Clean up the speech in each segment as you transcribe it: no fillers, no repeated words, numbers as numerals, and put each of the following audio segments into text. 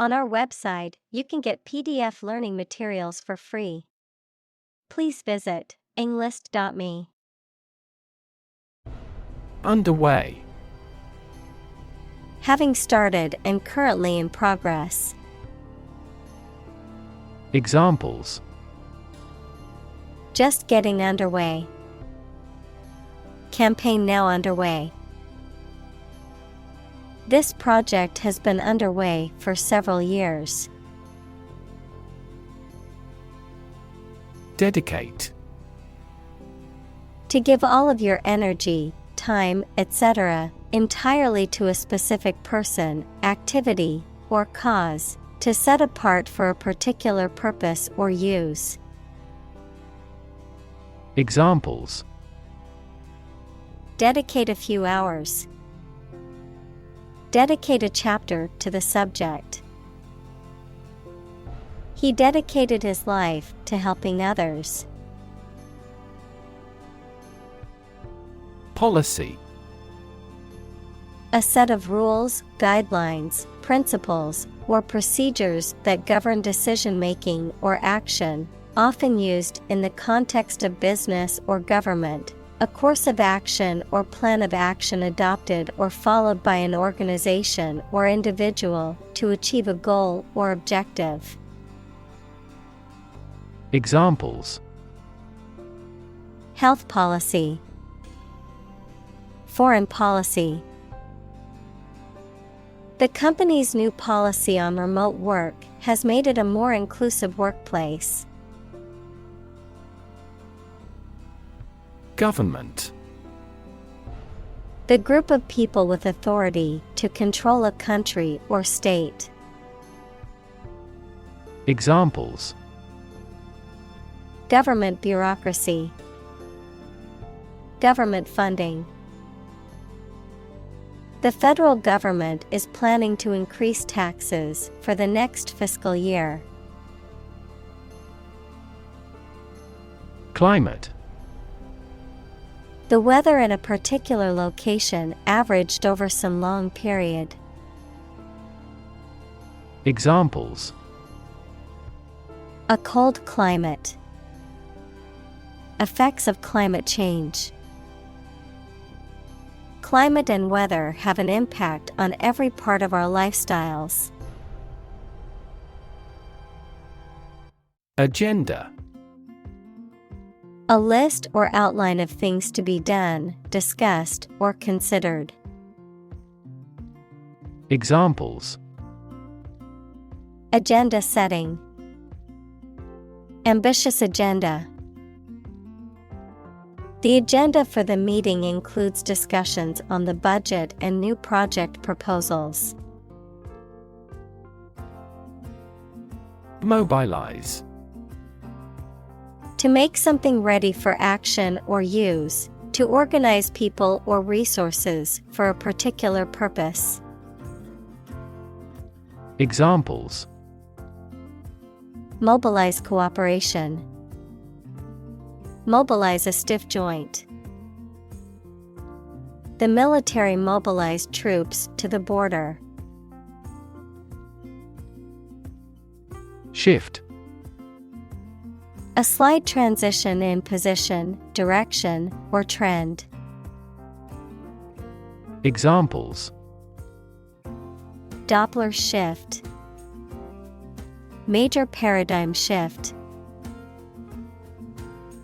On our website, you can get PDF learning materials for free. Please visit englist.me. Underway. Having started and currently in progress. Examples: Just getting underway. Campaign now underway. This project has been underway for several years. Dedicate. To give all of your energy, time, etc., entirely to a specific person, activity, or cause, to set apart for a particular purpose or use. Examples: Dedicate a few hours. Dedicate a chapter to the subject. He dedicated his life to helping others. Policy. A set of rules, guidelines, principles, or procedures that govern decision-making or action, often used in the context of business or government. A course of action or plan of action adopted or followed by an organization or individual to achieve a goal or objective. Examples: Health policy. Foreign policy. The company's new policy on remote work has made it a more inclusive workplace. Government. The group of people with authority to control a country or state. Examples: Government bureaucracy. Government funding. The federal government is planning to increase taxes for the next fiscal year. Climate. The weather in a particular location averaged over some long period. Examples: A cold climate. Effects of climate change. Climate and weather have an impact on every part of our lifestyles. Agenda. A list or outline of things to be done, discussed, or considered. Examples: Agenda setting. Ambitious agenda. The agenda for the meeting includes discussions on the budget and new project proposals. Mobilize. To make something ready for action or use, to organize people or resources for a particular purpose. Examples: Mobilize cooperation. Mobilize a stiff joint. The military mobilized troops to the border. Shift. A slight transition in position, direction, or trend. Examples: Doppler shift. Major paradigm shift.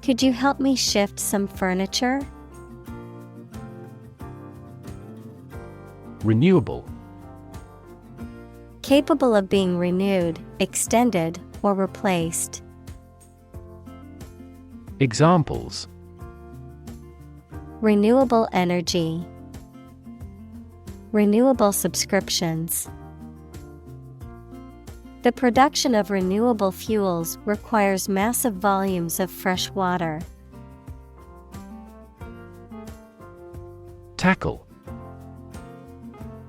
Could you help me shift some furniture? Renewable. Capable of being renewed, extended, or replaced. Examples: Renewable energy. Renewable subscriptions. The production of renewable fuels requires massive volumes of fresh water. Tackle.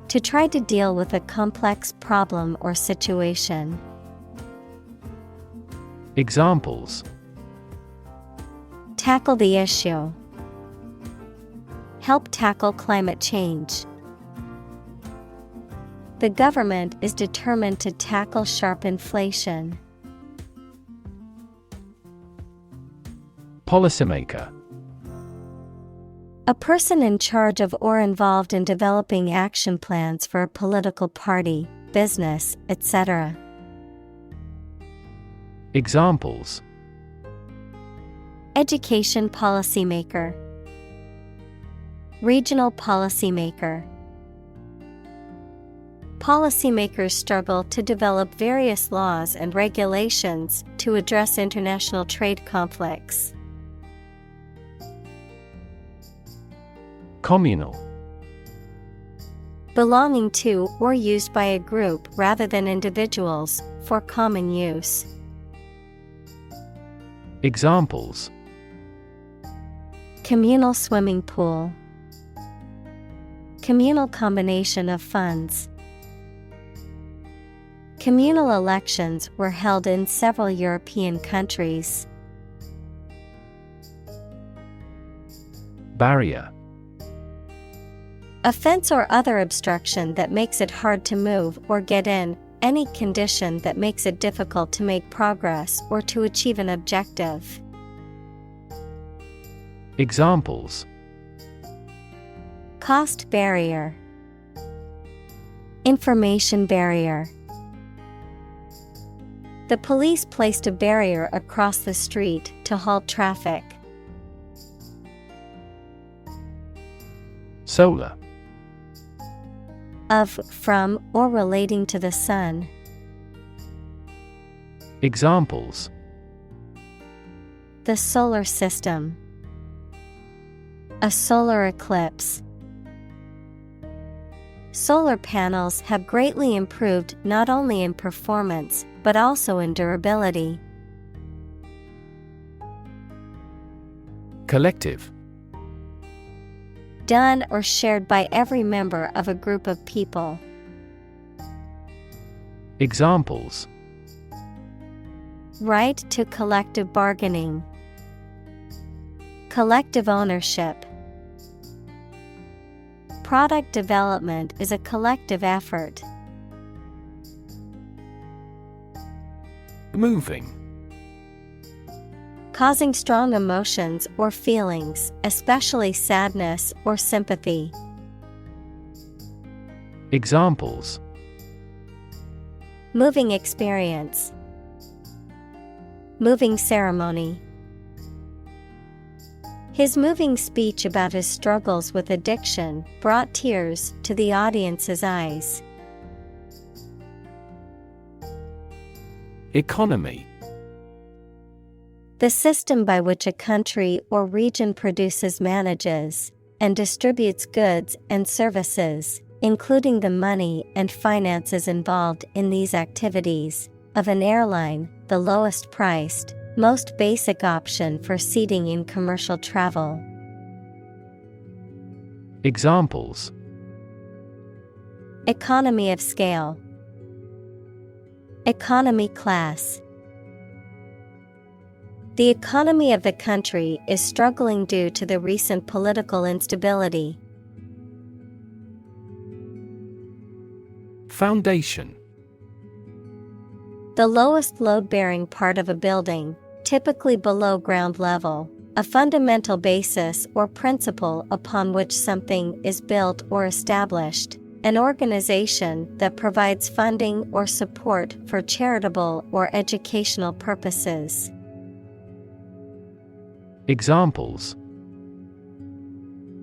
To try to deal with a complex problem or situation. Examples: Tackle the issue. Help tackle climate change. The government is determined to tackle sharp inflation. Policymaker. A person in charge of or involved in developing action plans for a political party, business, etc. Examples: Education policymaker, regional policymaker. Policymakers struggle to develop various laws and regulations to address international trade conflicts. Communal. Belonging to or used by a group rather than individuals, for common use. Examples: Communal swimming pool, communal combination of funds. Communal elections were held in several European countries. Barrier. A fence or other obstruction that makes it hard to move or get in, any condition that makes it difficult to make progress or to achieve an objective. Examples: Cost barrier, information barrier. The police placed a barrier across the street to halt traffic. Solar. Of, from, or relating to the sun. Examples: The solar system, a solar eclipse. Solar panels have greatly improved not only in performance, but also in durability. Collective. Done or shared by every member of a group of people. Examples: Right to collective bargaining, collective ownership. Product development is a collective effort. Moving. Causing strong emotions or feelings, especially sadness or sympathy. Examples: Moving experience, moving ceremony. His moving speech about his struggles with addiction brought tears to the audience's eyes. Economy. The system by which a country or region produces, manages, and distributes goods and services, including the money and finances involved in these activities, of an airline, the lowest priced, most basic option for seating in commercial travel. Examples: Economy of scale, economy class. The economy of the country is struggling due to the recent political instability. Foundation. The lowest load-bearing part of a building, typically below ground level, a fundamental basis or principle upon which something is built or established, an organization that provides funding or support for charitable or educational purposes. Examples: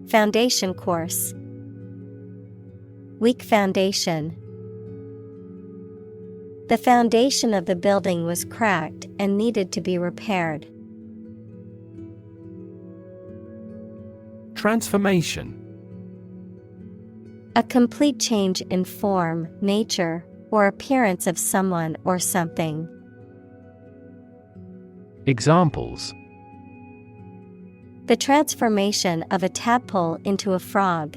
Foundation course, weak foundation. The foundation of the building was cracked and needed to be repaired. Transformation. A complete change in form, nature, or appearance of someone or something. Examples: The transformation of a tadpole into a frog.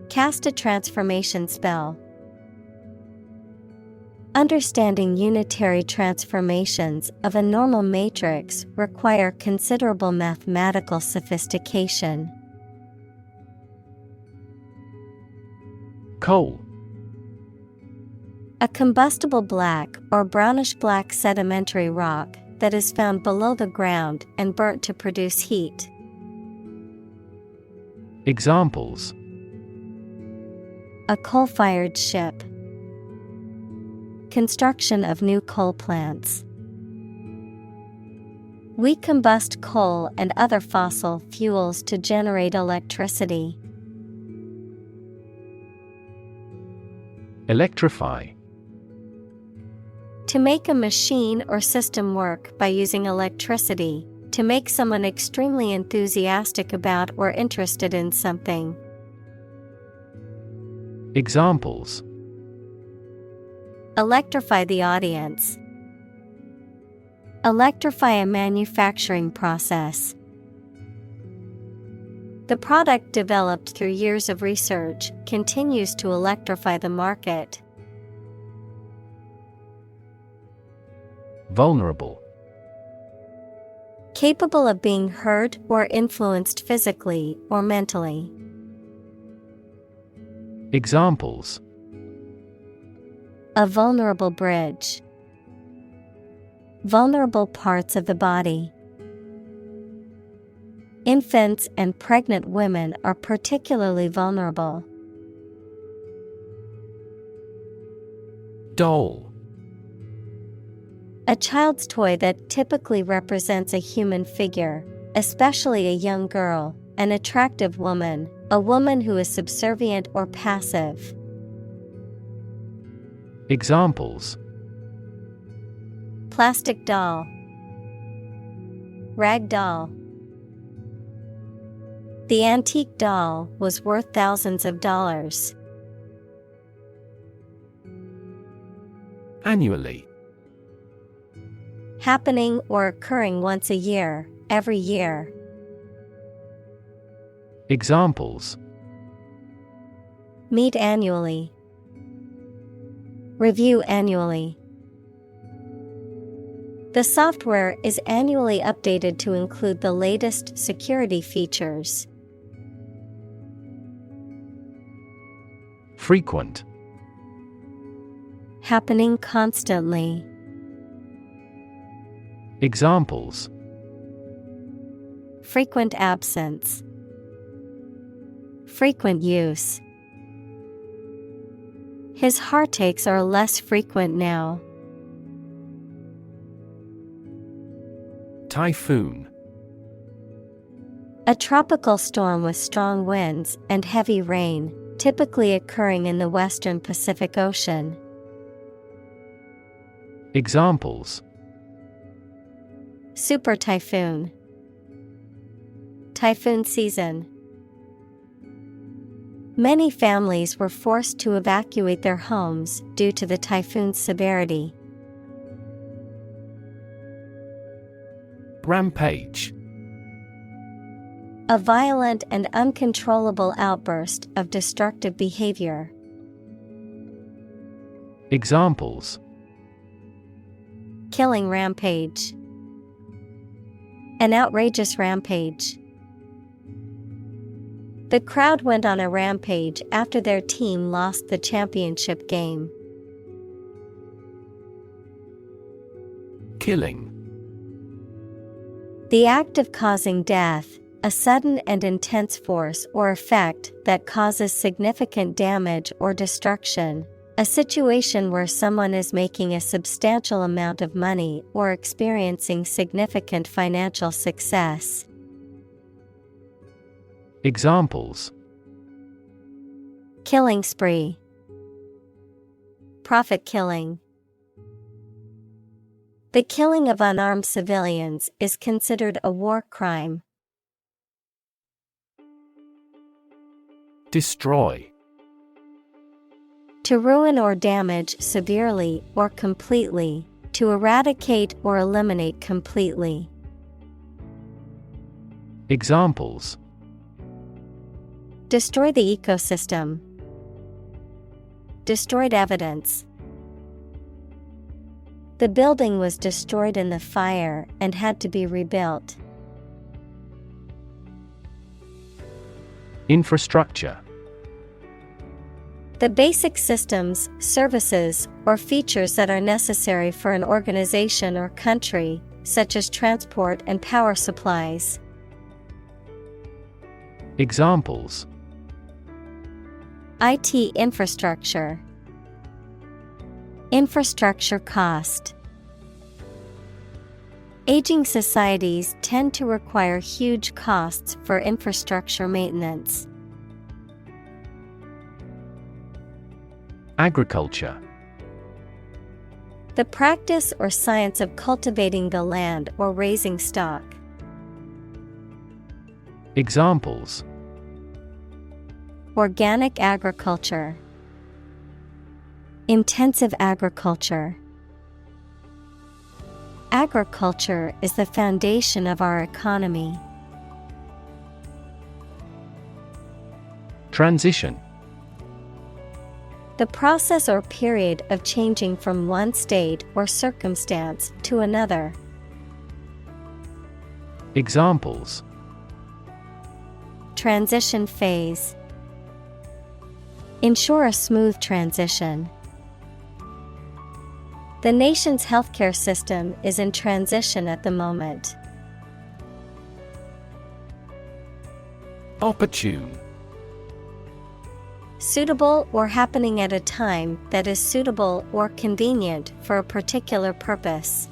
Cast a transformation spell. Understanding unitary transformations of a normal matrix require considerable mathematical sophistication. Coal. A combustible black or brownish-black sedimentary rock that is found below the ground and burnt to produce heat. Examples: A coal-fired ship. Construction of new coal plants. We combust coal and other fossil fuels to generate electricity. Electrify. To make a machine or system work by using electricity, to make someone extremely enthusiastic about or interested in something. Examples: Electrify the audience. Electrify a manufacturing process. The product developed through years of research continues to electrify the market. Vulnerable. Capable of being hurt or influenced physically or mentally. Examples: A vulnerable bridge. Vulnerable parts of the body. Infants and pregnant women are particularly vulnerable. Doll. A child's toy that typically represents a human figure, especially a young girl, an attractive woman, a woman who is subservient or passive. Examples: Plastic doll. Rag doll. The antique doll was worth thousands of dollars. Annually. Happening or occurring once a year, every year. Examples: Meet annually. Review annually. The software is annually updated to include the latest security features. Frequent. Happening constantly. Examples: Frequent absence. Frequent use. His heartaches are less frequent now. Typhoon. A tropical storm with strong winds and heavy rain, typically occurring in the western Pacific Ocean. Examples: Super typhoon. Typhoon season. Many families were forced to evacuate their homes due to the typhoon's severity. Rampage. A violent and uncontrollable outburst of destructive behavior. Examples: Killing rampage. An outrageous rampage. The crowd went on a rampage after their team lost the championship game. Killing. The act of causing death, a sudden and intense force or effect that causes significant damage or destruction. A situation where someone is making a substantial amount of money or experiencing significant financial success. Examples: Killing spree. Profit killing. The killing of unarmed civilians is considered a war crime. Destroy. To ruin or damage severely or completely, to eradicate or eliminate completely. Examples: Destroy the ecosystem. Destroyed evidence. The building was destroyed in the fire and had to be rebuilt. Infrastructure. The basic systems, services, or features that are necessary for an organization or country, such as transport and power supplies. Examples: IT infrastructure. Infrastructure cost. Aging societies tend to require huge costs for infrastructure maintenance. Agriculture. The practice or science of cultivating the land or raising stock. Examples: Organic agriculture. Intensive agriculture. Agriculture is the foundation of our economy. Transition. The process or period of changing from one state or circumstance to another. Examples: Transition phase. Ensure a smooth transition. The nation's healthcare system is in transition at the moment. Opportune. Suitable or happening at a time that is suitable or convenient for a particular purpose.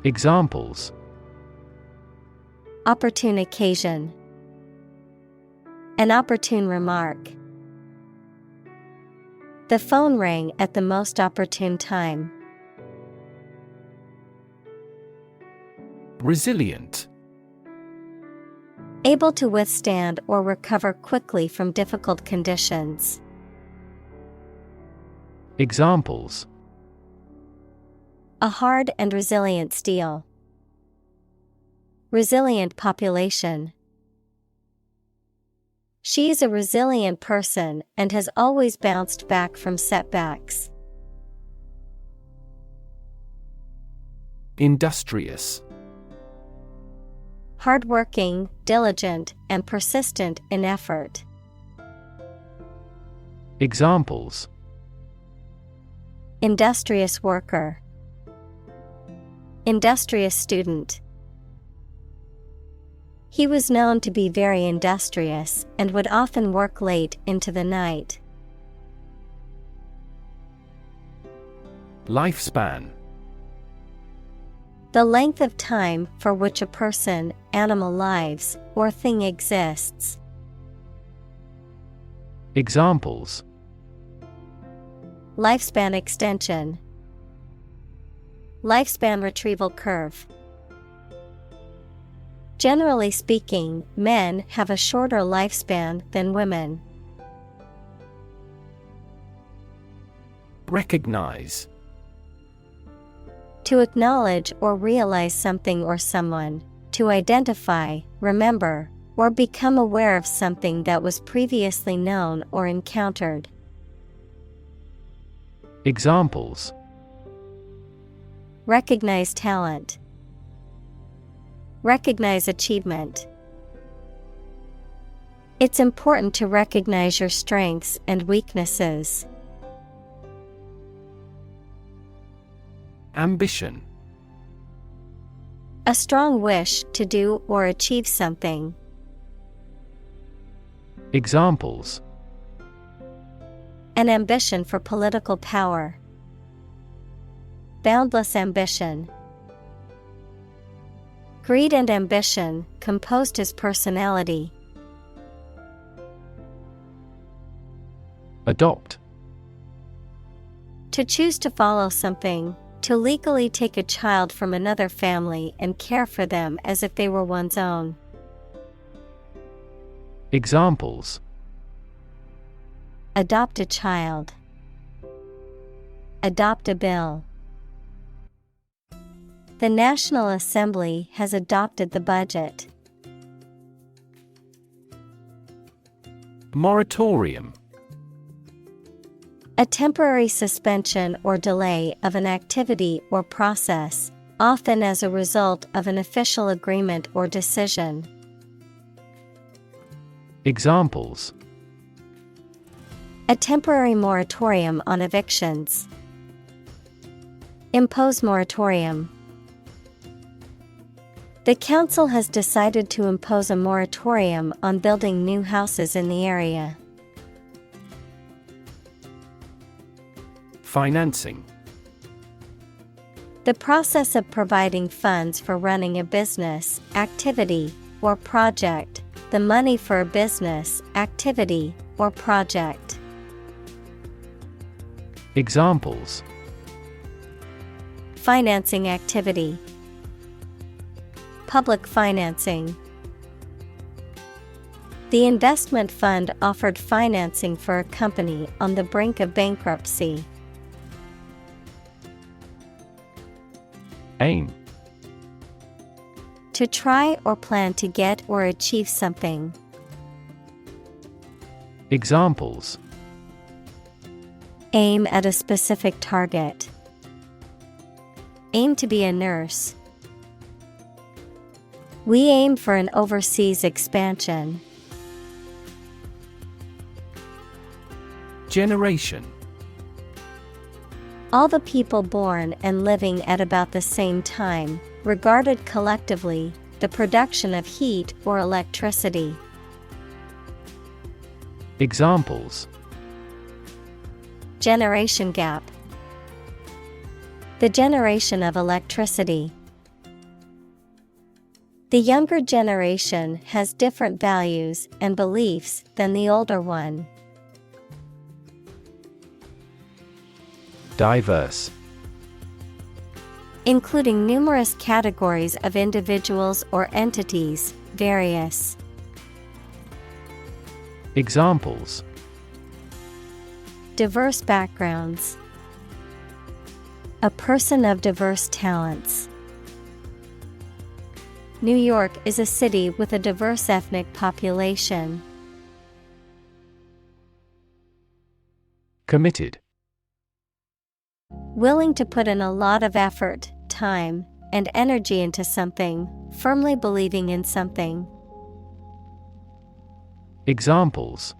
Examples: Opportune occasion. An opportune remark. The phone rang at the most opportune time. Resilient. Able to withstand or recover quickly from difficult conditions. Examples: A hard and resilient steel. Resilient population. She is a resilient person and has always bounced back from setbacks. Industrious. Hardworking, diligent, and persistent in effort. Examples: Industrious worker. Industrious student. He was known to be very industrious and would often work late into the night. Lifespan. The length of time for which a person, animal lives, or thing exists. Examples: Lifespan extension. Lifespan retrieval curve. Generally speaking, men have a shorter lifespan than women. Recognize. To acknowledge or realize something or someone, to identify, remember, or become aware of something that was previously known or encountered. Examples: Recognize talent. Recognize achievement. It's important to recognize your strengths and weaknesses. Ambition. A strong wish to do or achieve something. Examples: An ambition for political power. Boundless ambition. Greed and ambition composed his personality. Adopt. To choose to follow something, to legally take a child from another family and care for them as if they were one's own. Examples: Adopt a child. Adopt a bill. The National Assembly has adopted the budget. Moratorium. A temporary suspension or delay of an activity or process, often as a result of an official agreement or decision. Examples: A temporary moratorium on evictions. Impose moratorium. The council has decided to impose a moratorium on building new houses in the area. Financing. The process of providing funds for running a business, activity, or project. The money for a business, activity, or project. Examples. Financing activity. Public financing. The investment fund offered financing for a company on the brink of bankruptcy. Aim. To try or plan to get or achieve something. Examples. Aim at a specific target. Aim to be a nurse. We aim for an overseas expansion. Generation. All the people born and living at about the same time, regarded collectively, the production of heat or electricity. Examples. Generation gap. The generation of electricity. The younger generation has different values and beliefs than the older one. Diverse. Including numerous categories of individuals or entities, various. Examples. Diverse backgrounds. A person of diverse talents. New York is a city with a diverse ethnic population. Committed. Willing to put in a lot of effort, time, and energy into something, firmly believing in something. Examples.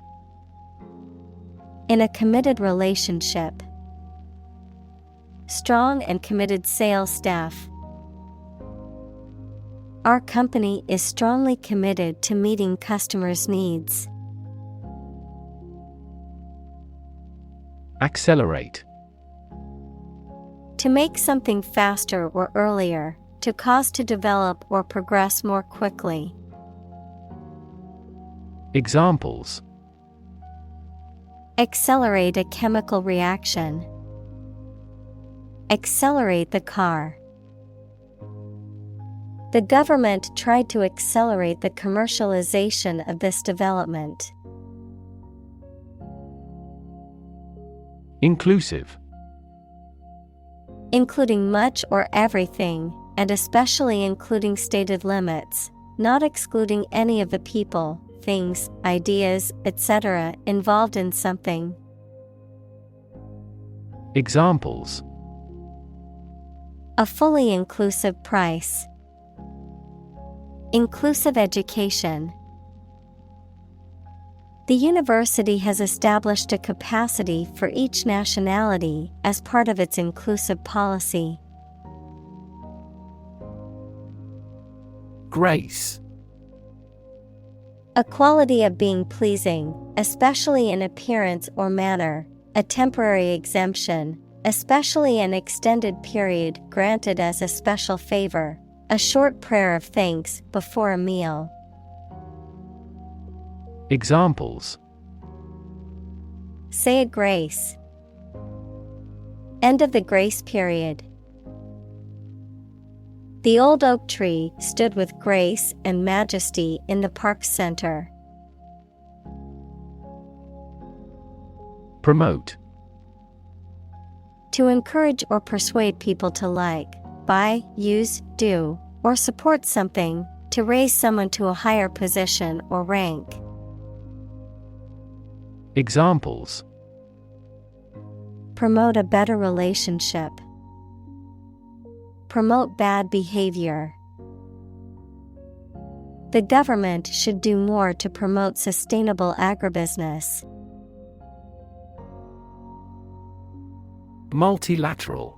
In a committed relationship. Strong and committed sales staff. Our company is strongly committed to meeting customers' needs. Accelerate. To make something faster or earlier, to cause to develop or progress more quickly. Examples. Accelerate a chemical reaction. Accelerate the car. The government tried to accelerate the commercialization of this development. Inclusive. Including much or everything, and especially including stated limits, not excluding any of the people, things, ideas, etc. involved in something. Examples. A fully inclusive price. Inclusive education. The university has established a capacity for each nationality as part of its inclusive policy. Grace. A quality of being pleasing, especially in appearance or manner, a temporary exemption, especially an extended period granted as a special favor, a short prayer of thanks before a meal. Examples. Say a grace. End of the grace period. The old oak tree stood with grace and majesty in the park center. Promote. To encourage or persuade people to like, buy, use, do, or support something, to raise someone to a higher position or rank. Examples. Promote a better relationship. Promote bad behavior. The government should do more to promote sustainable agribusiness. Multilateral.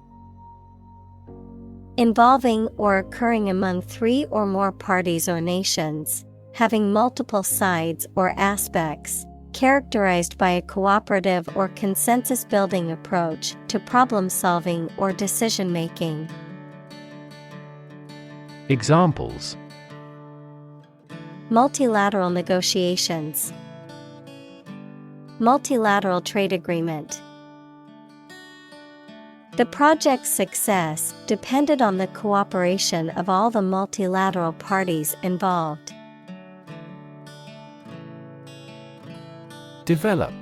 Involving or occurring among three or more parties or nations, having multiple sides or aspects, characterized by a cooperative or consensus-building approach to problem-solving or decision-making. Examples: Multilateral negotiations. Multilateral trade agreement. The project's success depended on the cooperation of all the multilateral parties involved. Develop.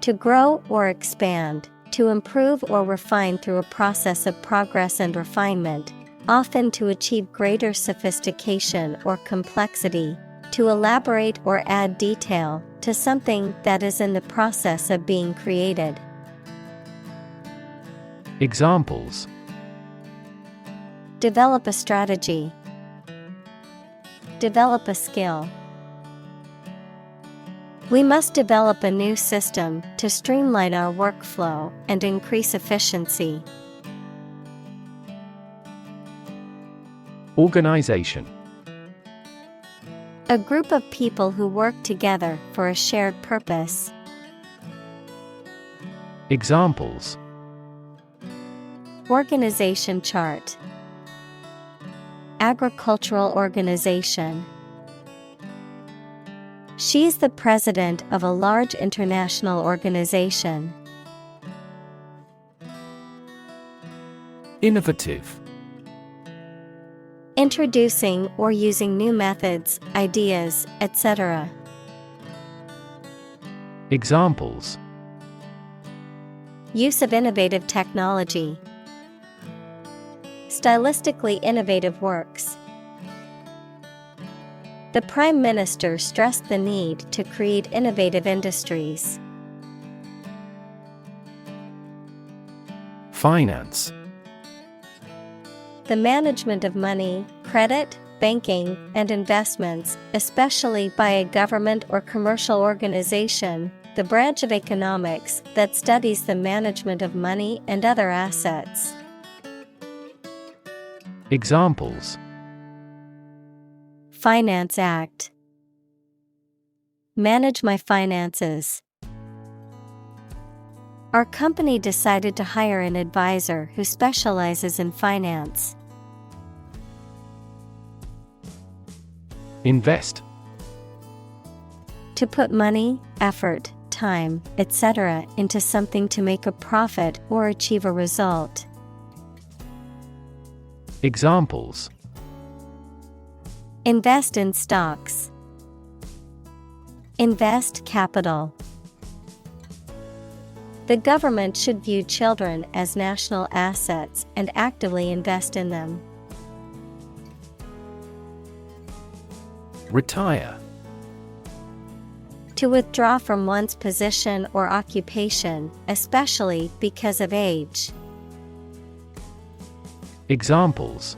To grow or expand, to improve or refine through a process of progress and refinement, often to achieve greater sophistication or complexity, to elaborate or add detail to something that is in the process of being created. Examples: Develop a strategy. Develop a skill. We must develop a new system to streamline our workflow and increase efficiency. Organization. A group of people who work together for a shared purpose. Examples: Organization chart. Agricultural organization. She is the president of a large international organization. Innovative. Introducing or using new methods, ideas, etc. Examples: Use of innovative technology. Stylistically innovative works. The Prime Minister stressed the need to create innovative industries. Finance. The management of money, credit, banking, and investments, especially by a government or commercial organization, the branch of economics that studies the management of money and other assets. Examples: Finance Act. Manage my finances. Our company decided to hire an advisor who specializes in finance. Invest. To put money, effort, time, etc. into something to make a profit or achieve a result. Examples: Invest in stocks. Invest capital. The government should view children as national assets and actively invest in them. Retire. To withdraw from one's position or occupation, especially because of age. Examples: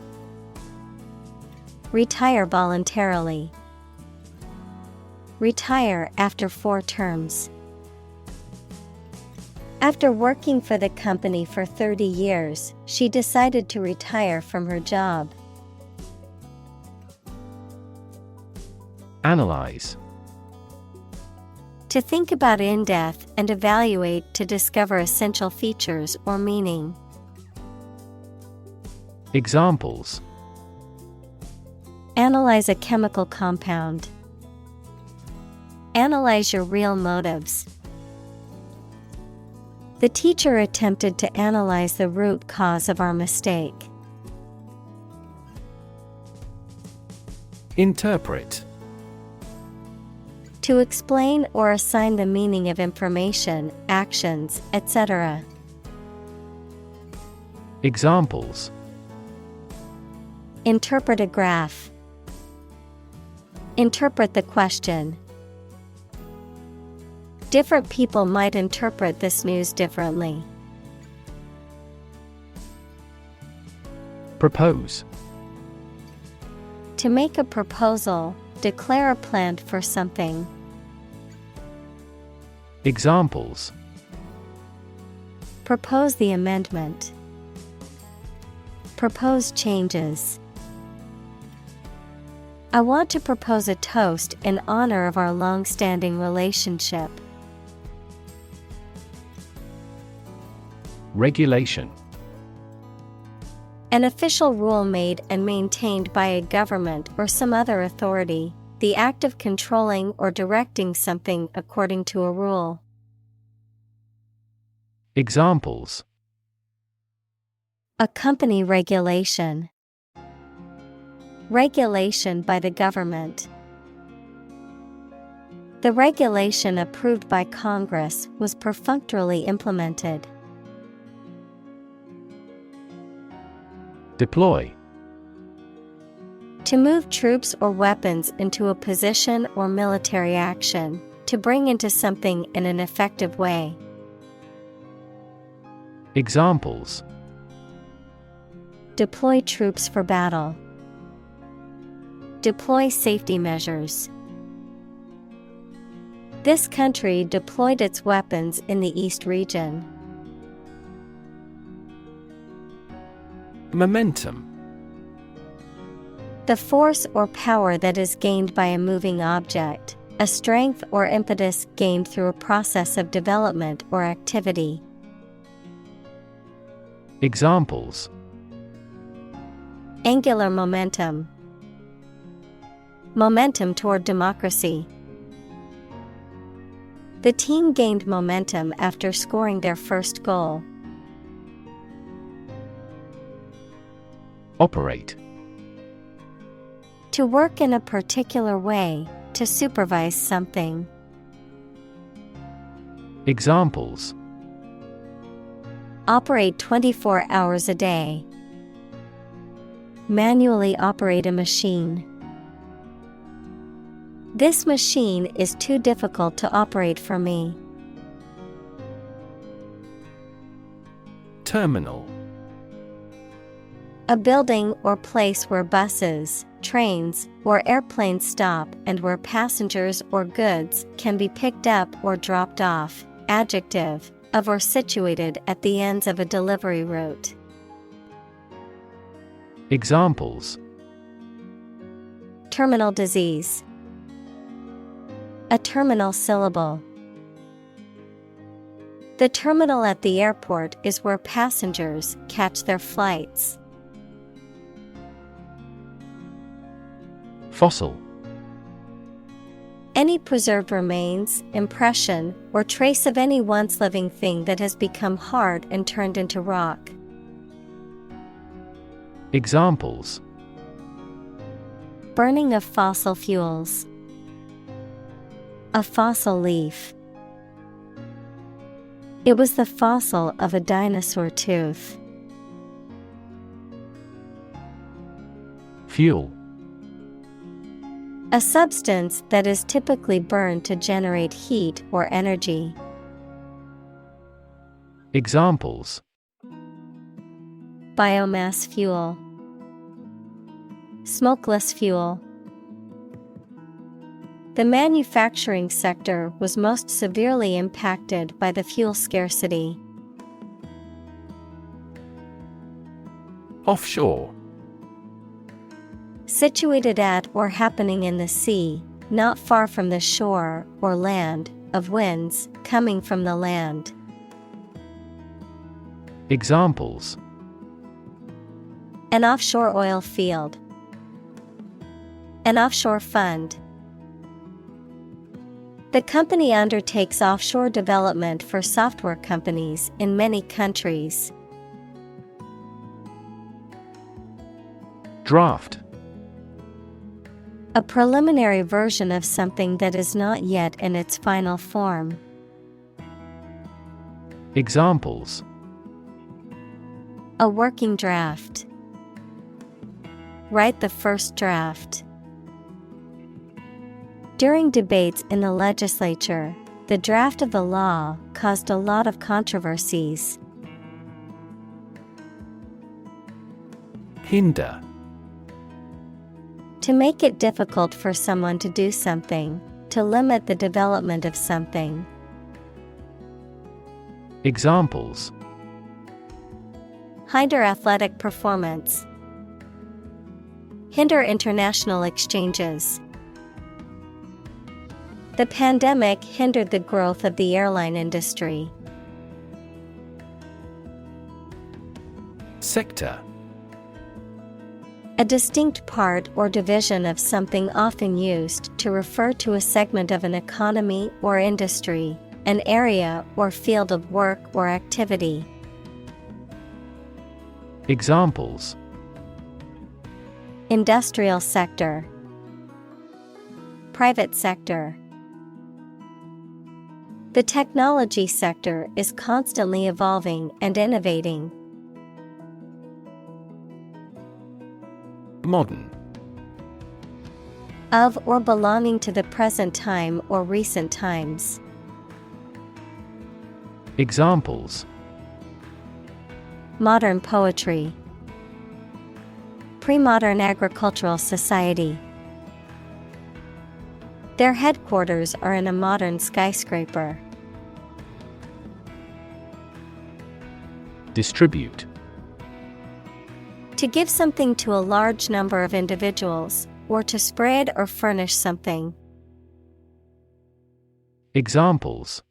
Retire voluntarily. Retire after 4 terms. After working for the company for 30 years, she decided to retire from her job. Analyze. To think about in depth and evaluate to discover essential features or meaning. Examples: Analyze a chemical compound. Analyze your real motives. The teacher attempted to analyze the root cause of our mistake. Interpret. To explain or assign the meaning of information, actions, etc. Examples: Interpret a graph. Interpret the question. Different people might interpret this news differently. Propose. To make a proposal, declare a plan for something. Examples: Propose the amendment. Propose changes. I want to propose a toast in honor of our long-standing relationship. Regulation. An official rule made and maintained by a government or some other authority, the act of controlling or directing something according to a rule. Examples: A company regulation. Regulation by the government. The regulation approved by Congress was perfunctorily implemented. Deploy. To move troops or weapons into a position or military action, to bring into something in an effective way. Examples: Deploy troops for battle. Deploy safety measures. This country deployed its weapons in the East region. Momentum. The force or power that is gained by a moving object, a strength or impetus gained through a process of development or activity. Examples: Angular momentum. Momentum toward democracy. The team gained momentum after scoring their first goal. Operate. To work in a particular way, to supervise something. Examples: Operate 24 hours a day. Manually operate a machine. This machine is too difficult to operate for me. Terminal. A building or place where buses, trains, or airplanes stop and where passengers or goods can be picked up or dropped off. Adjective, of or situated at the ends of a delivery route. Examples: Terminal disease. A terminal syllable. The terminal at the airport is where passengers catch their flights. Fossil. Any preserved remains, impression, or trace of any once living thing that has become hard and turned into rock. Examples: Burning of fossil fuels. A fossil leaf. It was the fossil of a dinosaur tooth. Fuel. A substance that is typically burned to generate heat or energy. Examples: Biomass fuel. Smokeless fuel. The manufacturing sector was most severely impacted by the fuel scarcity. Offshore. Situated at or happening in the sea, not far from the shore or land, of winds coming from the land. Examples: An offshore oil field. An offshore fund. The company undertakes offshore development for software companies in many countries. Draft. A preliminary version of something that is not yet in its final form. Examples: A working draft. Write the first draft. During debates in the legislature, the draft of the law caused a lot of controversies. Hinder. To make it difficult for someone to do something, to limit the development of something. Examples: Hinder athletic performance. Hinder international exchanges. The pandemic hindered the growth of the airline industry. Sector. A distinct part or division of something, often used to refer to a segment of an economy or industry, an area or field of work or activity. Examples: Industrial sector, private sector. The technology sector is constantly evolving and innovating. Modern. Of or belonging to the present time or recent times. Examples: Modern poetry, pre-modern agricultural society. Their headquarters are in a modern skyscraper. Distribute. To give something to a large number of individuals, or to spread or furnish something. Examples: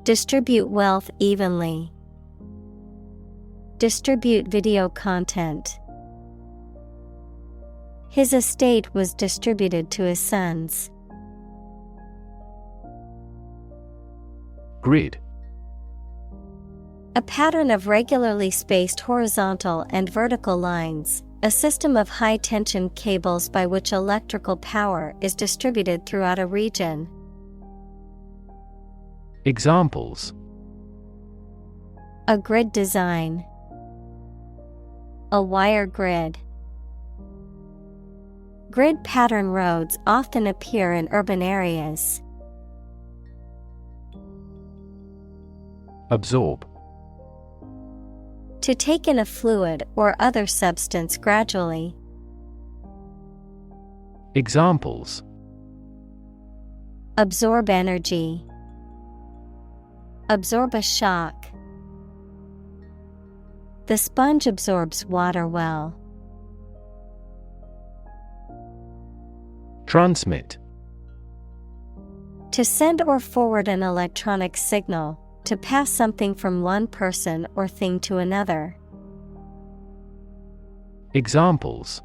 Distribute wealth evenly. Distribute video content. His estate was distributed to his sons. Grid. A pattern of regularly spaced horizontal and vertical lines, a system of high-tension cables by which electrical power is distributed throughout a region. Examples: A grid design. A wire grid. Grid pattern roads often appear in urban areas. Absorb. To take in a fluid or other substance gradually. Examples: Absorb energy. Absorb a shock. The sponge absorbs water well. Transmit. To send or forward an electronic signal, to pass something from one person or thing to another. Examples: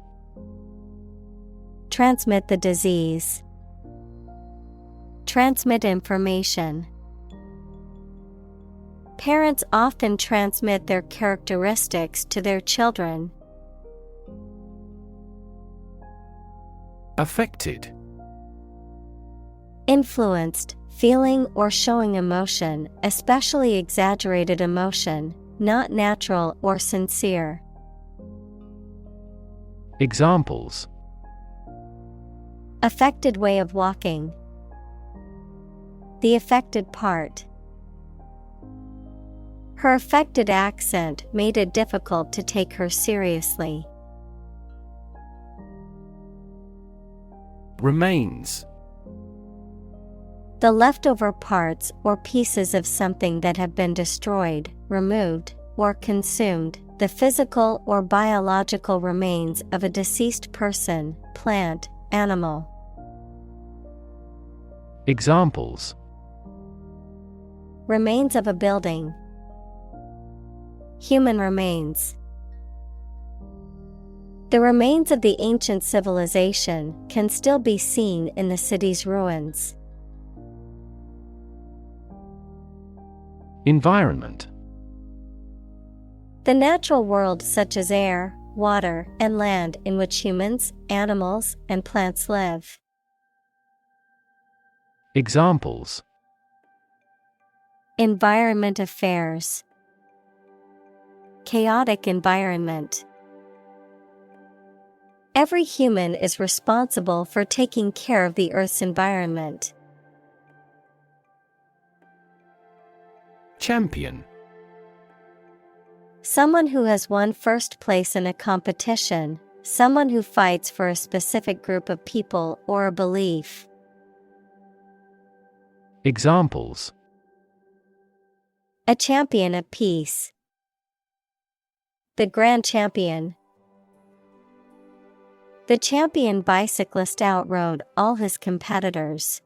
Transmit the disease. Transmit information. Parents often transmit their characteristics to their children. Affected. Influenced, feeling or showing emotion, especially exaggerated emotion, not natural or sincere. Examples: Affected way of walking. The affected part. Her affected accent made it difficult to take her seriously. Remains. The leftover parts or pieces of something that have been destroyed, removed, or consumed, the physical or biological remains of a deceased person, plant, animal. Examples: Remains of a building. Human remains. The remains of the ancient civilization can still be seen in the city's ruins. Environment. The natural world such as air, water, and land in which humans, animals, and plants live. Examples: Environment affairs. Chaotic environment. Every human is responsible for taking care of the Earth's environment. Champion. Someone who has won first place in a competition, someone who fights for a specific group of people or a belief. Examples: A champion of peace. The grand champion. The champion bicyclist outrode all his competitors.